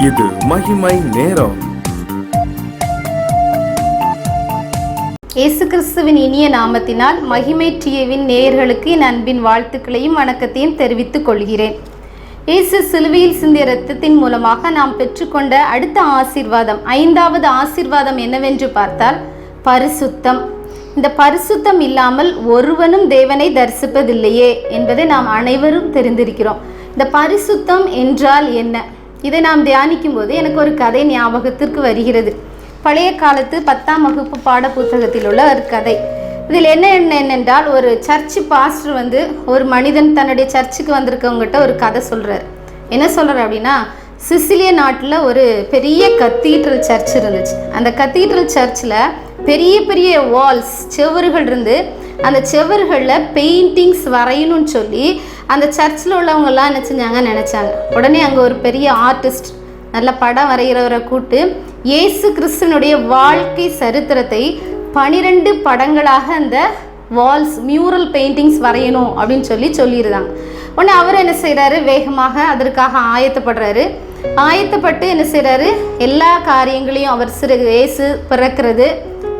இது மகிமை நேரம். இயேசு கிறிஸ்துவின் இனிய நாமத்தினால் மகிமை டிவியின் நேயர்களுக்கு என் அன்பின் வாழ்த்துக்களையும் வணக்கத்தையும் தெரிவித்துக் கொள்கிறேன். இயேசு சிலுவையில் சிந்திய இரத்தத்தின் மூலமாக நாம் பெற்றுக்கொண்ட அடுத்த ஆசீர்வாதம், 5வது ஆசீர்வாதம் என்னவென்று பார்த்தால் பரிசுத்தம். இந்த பரிசுத்தம் இல்லாமல் ஒருவனும் தேவனை தரிசிப்பதில்லையே என்பதை நாம் அனைவரும் தெரிந்திருக்கிறோம். இந்த பரிசுத்தம் என்றால் என்ன? இதை நாம் தியானிக்கும் போது எனக்கு ஒரு கதை ஞாபகத்திற்கு வருகிறது. பழைய காலத்து 10ஆம் வகுப்பு பாட புத்தகத்தில் உள்ள ஒரு கதை. இதில் என்னென்றால், ஒரு சர்ச்சு பாஸ்டர் ஒரு மனிதன் தன்னுடைய சர்ச்சுக்கு வந்திருக்கவங்ககிட்ட ஒரு கதை சொல்கிறார். என்ன சொல்கிறார் அப்படின்னா, சிசிலிய நாட்டில் ஒரு பெரிய கத்தீட்ரல் சர்ச் இருந்துச்சு. அந்த கத்தீட்ரல் சர்ச்சில் பெரிய பெரிய வால்ஸ், செவறுகள் இருந்து அந்த செவறுகளில் பெயிண்டிங்ஸ் வரையணும்னு சொல்லி அந்த சர்ச்சில் உள்ளவங்கெல்லாம் நினச்சாங்க. உடனே அங்கே ஒரு பெரிய ஆர்டிஸ்ட், நல்ல படம் வரைகிறவரை கூப்பிட்டு இயேசு கிறிஸ்துனுடைய வாழ்க்கை சரித்திரத்தை 12 படங்களாக அந்த வால்ஸ் மியூரல் பெயிண்டிங்ஸ் வரையணும் அப்படின்னு சொல்லியிருந்தாங்க. உடனே அவர் என்ன செய்கிறாரு, வேகமாக அதற்காக ஆயத்தப்பட்டு என்ன செய்கிறாரு, எல்லா காரியங்களையும் அவர் இயேசு பிறக்கிறது,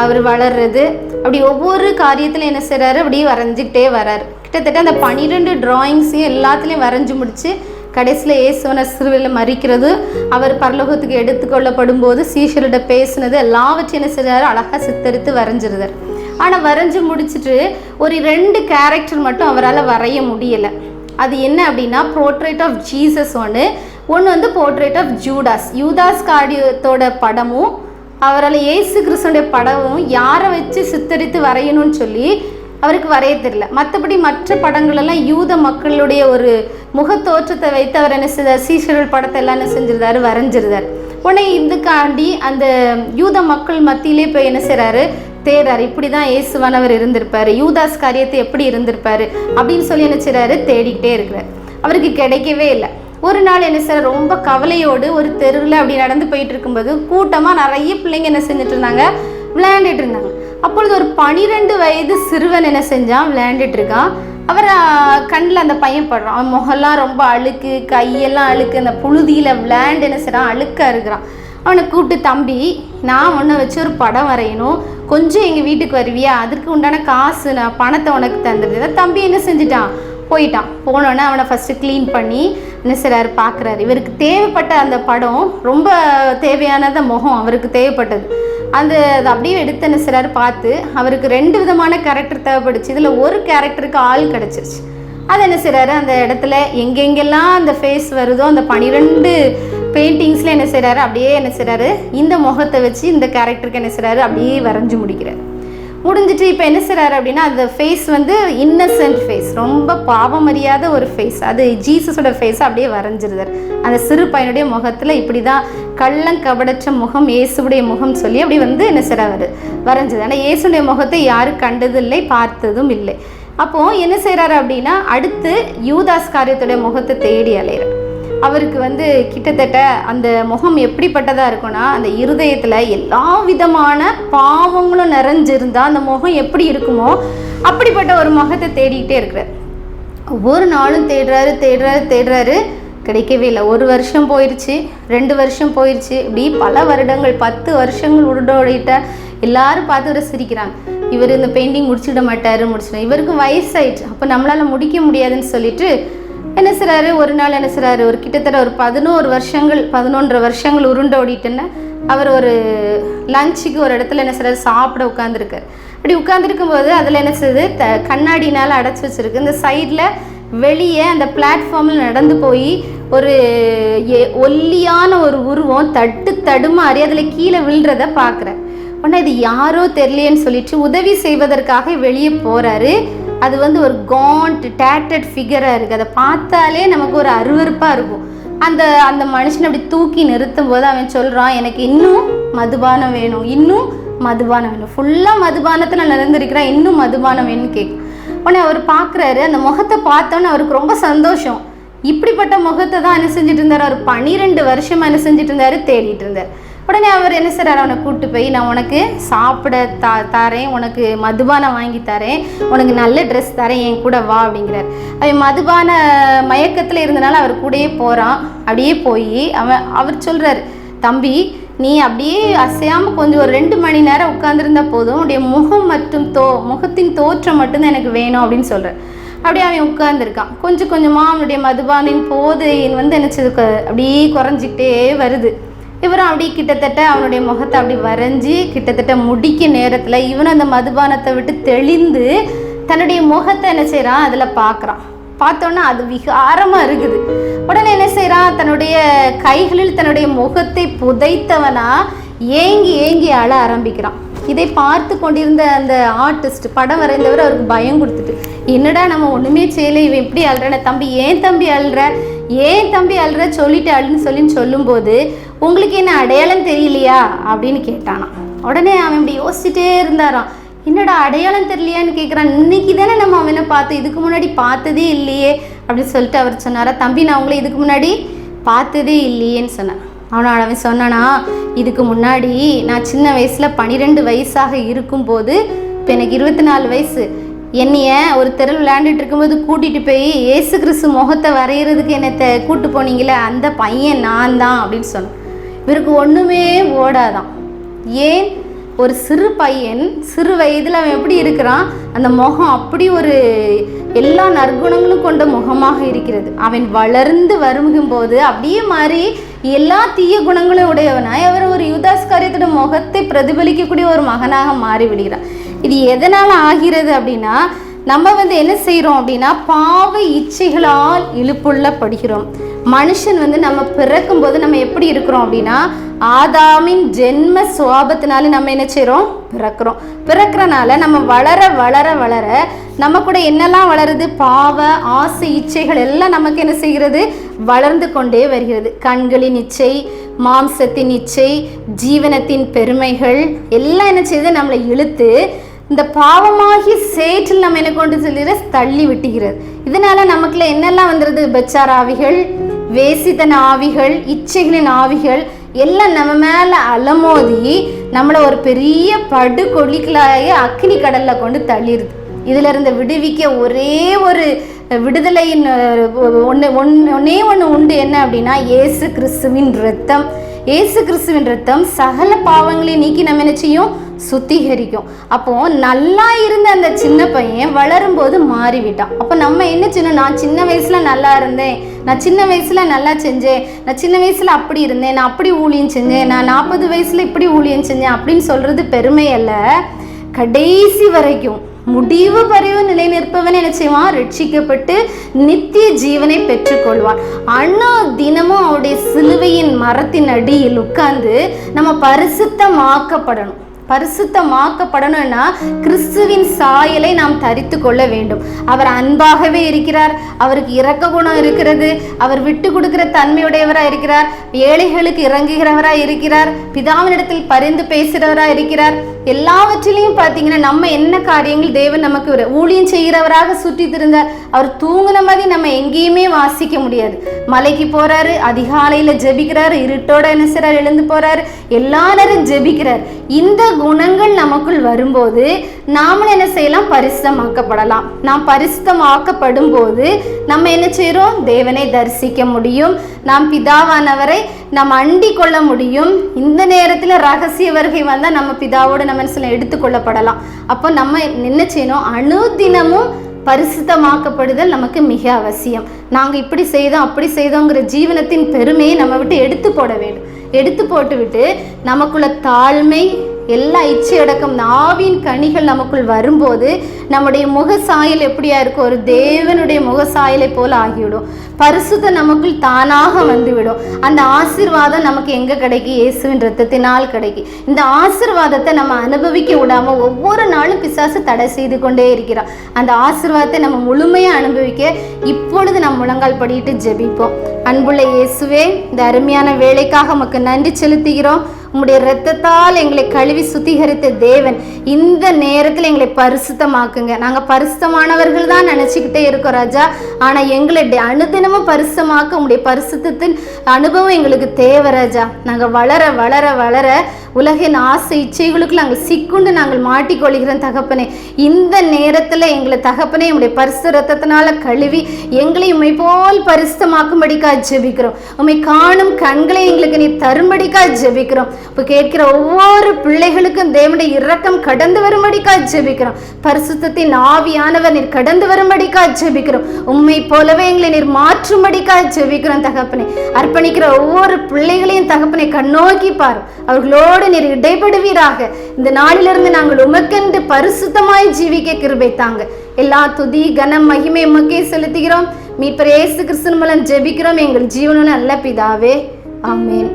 அவர் வளர்றது, அப்படி ஒவ்வொரு காரியத்திலும் என்ன செய்கிறாரு, அப்படியே வரைஞ்சிக்கிட்டே வர்றாரு. கிட்டத்தட்ட அந்த 12 டிராயிங்ஸையும் எல்லாத்துலேயும் வரைஞ்சி முடித்து கடைசியில் இயேசுவனை சிலுவையில் மறிக்கிறது, அவர் பரலோகத்துக்கு எடுத்துக்கொள்ளப்படும் போது சீஷர்கிட்ட பேசினது எல்லாவற்றையும் என்ன செய்கிறாரு, அழகாக சித்தரித்து வரைஞ்சிருந்தார். ஆனால் வரைஞ்சி முடிச்சுட்டு ஒரு 2 கேரக்டர் மட்டும் அவரால் வரைய முடியலை. அது என்ன அப்படின்னா, போர்ட்ரேட் ஆஃப் ஜீசஸ் ஒன்று போர்ட்ரேட் ஆஃப் யூதாஸ் காரியத்தோட படமும் அவரால் இயேசு கிறிஸ்துடைய படமும் யாரை வச்சு சித்தரித்து வரையணும்னு சொல்லி அவருக்கு வரைய தெரியல. மற்றபடி மற்ற படங்களெல்லாம் யூத மக்களுடைய ஒரு முகத்தோற்றத்தை வைத்து அவர் என்ன செய்தார், சீஷர்கள் படத்தை எல்லாம் என்ன செஞ்சிருந்தாரு, வரைஞ்சிருந்தார். உடனே இதுக்காண்டி அந்த யூத மக்கள் மத்தியிலே போய் என்ன செய்கிறாரு, தேடுறாரு. இப்படி தான் இயேசுவானவர் இருந்திருப்பார், யூதாஸ் காரியத்தை எப்படி இருந்திருப்பார் அப்படின்னு சொல்லி என்ன செய்கிறாரு, தேடிக்கிட்டே இருக்கிறார். அவருக்கு கிடைக்கவே இல்லை. ஒரு நாள் என்ன செய்ய, ரொம்ப கவலையோடு ஒரு தெருவில் அப்படி நடந்து போயிட்டு இருக்கும்போது கூட்டமாக நிறைய பிள்ளைங்க என்ன செஞ்சுட்டு இருந்தாங்க, விளையாண்டுட்டு இருந்தாங்க. அப்பொழுது ஒரு 12 வயது சிறுவன் என்ன செஞ்சான், விளையாண்டுட்டு இருக்கான். அவர் கண்ணில் அந்த பையன் படுறான். அவன் முகெல்லாம் ரொம்ப அழுக்கு, கையெல்லாம் அழுக்கு, அந்த புழுதியில் விளையாண்டு என்ன செய்கிறான், அழுக்காக இருக்கிறான். அவனை கூப்பிட்டு, தம்பி, நான் உன்னை வச்சு ஒரு படம் வரையணும், கொஞ்சம் எங்கள் வீட்டுக்கு வருவியா, அதுக்கு உண்டான காசு நான் பணத்தை உனக்கு தந்துடுறேன். தம்பி என்ன செஞ்சிட்டான், போயிட்டான். போனோடனே அவனை ஃபஸ்ட்டு க்ளீன் பண்ணி என்ன செய்கிறாரு, பார்க்குறாரு. இவருக்கு தேவைப்பட்ட அந்த படம், ரொம்ப தேவையானத முகம் அவருக்கு தேவைப்பட்டது. அது அப்படியே எடுத்து என்ன செய்கிறாரு, பார்த்து அவருக்கு 2 விதமான கேரக்டர் தேவைப்படுச்சு. இதில் ஒரு கேரக்டருக்கு ஆள் கிடச்சிருச்சு. அது என்ன செய்கிறாரு, அந்த இடத்துல எங்கெங்கெல்லாம் அந்த ஃபேஸ் வருதோ அந்த 12 பெயிண்டிங்ஸில் என்ன செய்கிறாரு, அப்படியே என்ன செய்கிறாரு, இந்த முகத்தை வச்சு இந்த கேரக்டருக்கு என்ன செய்கிறாரு, அப்படியே வரைஞ்சி முடிஞ்சிட்டு இப்போ என்ன செய்கிறாரு அப்படின்னா, அந்த ஃபேஸ் இன்னசென்ட் ஃபேஸ், ரொம்ப பாவம் அறியாத ஒரு ஃபேஸ், அது ஜீசஸோட ஃபேஸை அப்படியே வரைஞ்சிருந்தார். அந்த சிறு பையனுடைய முகத்தில் இப்படி தான் கள்ளங்கபடற்ற முகம், இயேசுடைய முகம் சொல்லி அப்படி என்ன செய்கிறாரு, வரைஞ்சது. ஆனால் இயேசுடைய முகத்தை யாரும் கண்டதில்லை, பார்த்ததும் இல்லை. அப்போது என்ன செய்கிறாரு அப்படின்னா, அடுத்து யூதாஸ் காரியத்துடைய முகத்தை தேடி அலைகிறார். அவருக்கு கிட்டத்தட்ட அந்த முகம் எப்படிப்பட்டதாக இருக்குன்னா, அந்த இருதயத்தில் எல்லா விதமான பாவங்களும் நிறைஞ்சிருந்தால் அந்த முகம் எப்படி இருக்குமோ அப்படிப்பட்ட ஒரு முகத்தை தேடிக்கிட்டே இருக்கிறார். ஒவ்வொரு நாளும் தேடுறாரு, கிடைக்கவே இல்லை. 1 வருஷம் போயிடுச்சு, 2 வருஷம் போயிடுச்சு, இப்படி பல வருடங்கள், 10 வருஷங்கள் உருண்டோடிட்ட. எல்லாரும் பார்த்து இவரை சிரிக்கிறாங்க. இவர் இந்த பெயிண்டிங் முடிச்சுட மாட்டார், இவருக்கு வயசாயிடுச்சு, அப்போ நம்மளால் முடிக்க முடியாதுன்னு சொல்லிட்டு என்ன செய்கிறாரு, ஒரு நாள் என்ன செய்கிறாரு, ஒரு கிட்டத்தட்ட ஒரு 11 வருஷங்கள் உருண்டோடிட்டுன்னு அவர் ஒரு லஞ்சுக்கு ஒரு இடத்துல என்ன செய்கிறாரு, சாப்பிட உட்காந்துருக்கார். அப்படி உட்காந்துருக்கும் போது அதில் என்ன செய்யுது, கண்ணாடினால் அடைச்சி வச்சுருக்கு. இந்த சைடில் வெளியே அந்த பிளாட்ஃபார்மில் நடந்து போய் ஒரு ஒல்லியான ஒரு உருவம் தடுமாறி அதில் கீழே விழுறத பார்க்குறார். உடனே இது யாரோ தெரியலேன்னு சொல்லிட்டு உதவி செய்வதற்காக வெளியே போகிறாரு. அது ஒரு காண்ட் டேட்டட் ஃபிகராக இருக்குது. அதை பார்த்தாலே நமக்கு ஒரு அருவருப்பாக இருக்கும். அந்த மனுஷனை அப்படி தூக்கி நிறுத்தும் போது அவன் சொல்கிறான், எனக்கு இன்னும் மதுபானம் வேணும், ஃபுல்லாக மதுபானத்தில் நடந்திருக்கிறான், இன்னும் மதுபானம் வேணும்னு கேட்கும். உடனே அவர் பார்க்குறாரு, அந்த முகத்தை பார்த்தோன்னே அவருக்கு ரொம்ப சந்தோஷம். இப்படிப்பட்ட முகத்தை தான் என்ன செஞ்சுட்டு இருந்தார், அவர் 12 வருஷமாக என்ன செஞ்சுட்டு இருந்தார், தேடிட்டு இருந்தார். உடனே அவர் என்ன செய்றாரு, அவனை கூப்பிட்டு போய் நான் உனக்கு சாப்பிட தரேன், உனக்கு மதுபானம் வாங்கி தரேன், உனக்கு நல்ல ட்ரெஸ் தரேன், என் கூட வா அப்படிங்கிறார். அவன் மதுபான மயக்கத்தில் இருந்தனால அவர் கூடயே போகிறான். அப்படியே போய் அவர் சொல்கிறார், தம்பி நீ அப்படியே அசையாமல் கொஞ்சம் ஒரு 2 மணி நேரம் உட்காந்துருந்தா போதும், உடைய முகம் மற்றும் முகத்தின் தோற்றம் மட்டும்தான் எனக்கு வேணும் அப்படின்னு சொல்கிறார். அப்படியே அவன் உட்கார்ந்துருக்கான். கொஞ்சம் கொஞ்சமாக அவனுடைய மதுபானின் போதையின் என்னச்சது அப்படியே குறைஞ்சிக்கிட்டே வருது. இவரும் அப்படி கிட்டத்தட்ட அவனுடைய முகத்தை அப்படி வரைஞ்சி கிட்டத்தட்ட முடிக்க நேரத்தில் இவனும் அந்த மதுபானத்தை விட்டு தெளிந்து தன்னுடைய முகத்தை என்ன செய்கிறான், அதில் பார்க்குறான். பார்த்தோன்னா அது விகாரமாக இருக்குது. உடனே என்ன செய்கிறான், தன்னுடைய கைகளில் தன்னுடைய முகத்தை புதைத்தவனா ஏங்கி ஏங்கி அழ ஆரம்பிக்கிறான். இதை பார்த்து கொண்டிருந்த அந்த ஆர்டிஸ்ட், படம் வரைந்தவர், அவருக்கு பயம் கொடுத்துட்டு, என்னடா நம்ம ஒன்றுமே செய்யலை, இவன் இப்படி அழுறன, தம்பி ஏன் தம்பி அழுற சொல்லிட்டு அழுன்னு சொல்லும்போது உங்களுக்கு என்ன அடையாளம் தெரியலையா அப்படின்னு கேட்டானான். உடனே அவன் இப்படி யோசிச்சுட்டே இருந்தாரான். என்னடா அடையாளம் தெரியலையான்னு கேட்குறான். இன்னைக்கு தானே நம்ம அவனை பார்த்தோம், இதுக்கு முன்னாடி பார்த்ததே இல்லையே அப்படின்னு சொல்லிட்டு அவர் சொன்னாரா, தம்பி நான் உங்களை இதுக்கு முன்னாடி பார்த்ததே இல்லையேன்னு சொன்னான். அவன் சொன்னானா, இதுக்கு முன்னாடி நான் சின்ன வயசில் 12 வயசாக இருக்கும்போது, இப்போ எனக்கு 24 வயசு, என்னைய ஒரு தெருவில் விளையாண்டுட்டு இருக்கும்போது கூட்டிகிட்டு போய் ஏசு கிறிஸ்து முகத்தை வரைகிறதுக்கு என்னை கூட்டு போனீங்களே, அந்த பையன் நான் தான் அப்படின்னு சொன்னேன். இவருக்கு ஒன்றுமே ஓடாதான். ஏன், ஒரு சிறு பையன் சிறு வயதில் அவன் எப்படி இருக்கிறான், அந்த முகம் அப்படி ஒரு எல்லா நற்குணங்களும் கொண்ட முகமாக இருக்கிறது. அவன் வளர்ந்து வரும்போது அப்படியே மாறி எல்லா தீய குணங்களும் உடையவனாய் அவர் ஒரு யூதாஸ்காரியத்தோட முகத்தை பிரதிபலிக்கக்கூடிய ஒரு மகனாக மாறி விடுகிறான். இது எதனால் ஆகிறது அப்படின்னா, நம்ம என்ன செய்கிறோம் அப்படின்னா, பாவ இச்சைகளால் இழுப்புள்ளப்படுகிறோம். மனுஷன் நம்ம பிறக்கும்போது நம்ம எப்படி இருக்கிறோம் அப்படின்னா, ஆதாமின் ஜென்ம சுவாபத்தினால நம்ம என்ன செய்கிறோம், பிறக்கிறனால நம்ம வளர வளர வளர நம்ம கூட என்னெல்லாம் வளருது, பாவ ஆசை இச்சைகள் எல்லாம் நமக்கு என்ன செய்கிறது, வளர்ந்து கொண்டே வருகிறது. கண்களின் இச்சை, மாம்சத்தின் இச்சை, ஜீவனத்தின் பெருமைகள் எல்லாம் என்ன செய்யுது, நம்மளை இழுத்து இந்த பாவமாகி சேற்றில் நம்ம என்ன கொண்டு செல்கிற தள்ளி விட்டுகிறது. இதனால நமக்குள்ள என்னெல்லாம் வந்துடுது, பெச்சார் ஆவிகள், வேசித்தன ஆவிகள், இச்சைகளின் ஆவிகள் எல்லாம் நம்ம மேலே அலமோதி நம்மளை ஒரு பெரிய படுகொலிகளாக அக்னி கடலில் கொண்டு தள்ளிடுது. இதில் இருந்து விடுவிக்க ஒரே ஒரு விடுதலையின் ஒன்னே ஒன்று உண்டு. என்ன அப்படின்னா, இயேசு கிறிஸ்துவின் இரத்தம். இயேசு கிறிஸ்துவின் இரத்தம் சகல பாவங்களையும் நீக்கி நம்ம என்ன செய்யும், சுத்திகரிக்கும். அப்போ நல்லா இருந்த அந்த சின்ன பையன் வளரும்போது மாறிவிட்டான். அப்போ நம்ம என்ன செய்யணும், நான் சின்ன வயசுல நல்லா இருந்தேன், நான் சின்ன வயசுல நல்லா செஞ்சேன், நான் சின்ன வயசுல அப்படி இருந்தேன், நான் அப்படி ஊழியம் செஞ்சேன், நான் 40 வயசுல இப்படி ஊழியம் செஞ்சேன் அப்படின்னு சொல்றது பெருமை அல்ல. கடைசி வரைக்கும் முடிவு பரிவு நிலை நிற்பவன் என்ன செய்வான், ரட்சிக்கப்பட்டு நித்திய ஜீவனை பெற்றுக்கொள்வான். அண்ணா தினமும் அவருடைய சிலுவையின் மரத்தின் அடியில் உட்கார்ந்து நம்ம பரிசுத்தமாக்கப்படணும். பரிசுத்தமாக்கப்படணும்னா கிறிஸ்துவின் சாயலை நாம் தரித்து கொள்ள வேண்டும். அவர் அன்பாகவே இருக்கிறார், அவருக்கு இரக்க குணம் இருக்கிறது, அவர் விட்டு கொடுக்கிற தன்மையுடையவராக இருக்கிறார், ஏழைகளுக்கு இறங்குகிறவராக இருக்கிறார், பிதாவினிடத்தில் பரிந்து பேசுகிறவராக இருக்கிறார். எல்லாவற்றிலையும் பார்த்தீங்கன்னா நம்ம என்ன காரியங்கள் தேவன் நமக்கு ஊழியம் செய்கிறவராக சுற்றி திருந்தார். அவர் தூங்குன மாதிரி நம்ம எங்கேயுமே வாசிக்க முடியாது. மலைக்கு போறாரு, அதிகாலையில் ஜெபிக்கிறாரு, இருட்டோட என்ன செய்றாரு, எழுந்து போறாரு, எல்லா நேரம் ஜெபிக்கிறார். இந்த குணங்கள் நமக்குள் வரும்போது நாமளும் என்ன செய்யலாம், பரிசுத்தமாக்கப்படலாம். நாம் பரிசுத்தமாக்கப்படும் போது நம்ம என்ன செய்கிறோம், தேவனை தரிசிக்க முடியும், நாம் பிதாவானவரை நாம் அண்டி கொள்ள முடியும். இந்த நேரத்தில் ரகசிய வருகை வந்தால் நம்ம பிதாவோடு நம்ம எடுத்துக்கொள்ளப்படலாம். அப்போ நம்ம என்ன செய்யணும், அனுதினமும் பரிசுத்தமாக்கப்படுதல் நமக்கு மிக அவசியம். நாங்கள் இப்படி செய்தோம் அப்படி செய்தோங்கிற ஜீவனத்தின் பெருமையை நம்ம விட்டு எடுத்து போட வேண்டும். எடுத்து போட்டு விட்டு நமக்குள்ள தாழ்மை, எல்லா இச்சையடக்கம், ஆவியின் கனிகள் நமக்குள் வரும்போது நம்முடைய முக சாயல் எப்படியா இருக்கும், ஒரு தேவனுடைய முக சாயலை போல ஆகிவிடும். பரிசுத்தம் நமக்குள் தானாக வந்துவிடும். அந்த ஆசீர்வாதம் நமக்கு எங்கே கிடைக்கும், இயேசுவின் இரத்தத்தினால் கிடைக்கும். இந்த ஆசீர்வாதத்தை நம்ம அனுபவிக்க விடாமல் ஒவ்வொரு நாளும் பிசாசு தடை செய்து கொண்டே இருக்கிறான். அந்த ஆசீர்வாதத்தை நம்ம முழுமையாக அனுபவிக்க இப்பொழுது நம்ம முழங்கால் படிட்டு ஜெபிப்போம். அன்புள்ள இயேசுவே, இந்த அருமையான வேலைக்காக உமக்கு நன்றி செலுத்துகிறோம். உம்முடைய இரத்தத்தால் எங்களை கழுவி சுத்திகரித்த தேவன் இந்த நேரத்தில் எங்களை பரிசுத்தமாக்குங்க. நாங்கள் பரிசுத்தமானவர்கள் தான் நினச்சிக்கிட்டே இருக்கோம் ராஜா. ஆனால் எங்களை அனுதினமும் பரிசுத்தமாக்க உம்முடைய பரிசுத்தத்தின் அனுபவம் எங்களுக்கு தேவை ராஜா. நாங்கள் வளர வளர வளர உலகின் ஆசை இச்சைகளுக்கு நாங்கள் சிக்குண்டு நாங்கள் மாட்டிக்கொள்கிறோம் தகப்பனே. இந்த நேரத்தில் எங்களை தகப்பனே உம்முடைய பரிசுத்த இரத்தத்தினால கழுவி எங்களை உம்மை போல் பரிசுத்தமாக்கும்படிக்கா ஜெபிக்கிறோம். உம்மை காணும் கண்களை எங்களுக்கு நீ தரும்படிக்கா ஜெபிக்கிறோம். இப்போ கேட்கிற ஒவ்வொரு பிள்ளைகளுக்கும் தேவனுடைய இரக்கம் கடந்து வரும்படிக்கா ஜெபிக்கிறோம். பரிசுத்தத்தின் ஆவியானவர் நீர் கடந்து வரும்படிக்கா ஜெபிக்கிறோம். உம்மை போலவே எங்களை நீர் மாற்றும்படிக்கா ஜெபிக்கிறோம் தகப்பனே. அர்ப்பணிக்கிற ஒவ்வொரு பிள்ளைகளையும் தகப்பனை கண்ணோக்கி பார், அவர்களோடு நீர் இடைபடுவீராக. இந்த நாளிலிருந்து நாங்கள் உமக்கென்று பரிசுத்தமாய் ஜீவிக்க கிருபை தாங்க. எல்லா துதி கனம் மகிமை உமக்கே செலுத்துகிறோம். மீட்பர் இயேசு கிறிஸ்துவின் மூலம் ஜெபிக்கிறோம் எங்கள் ஜீவனுள்ள நல்ல பிதாவே, ஆமென்.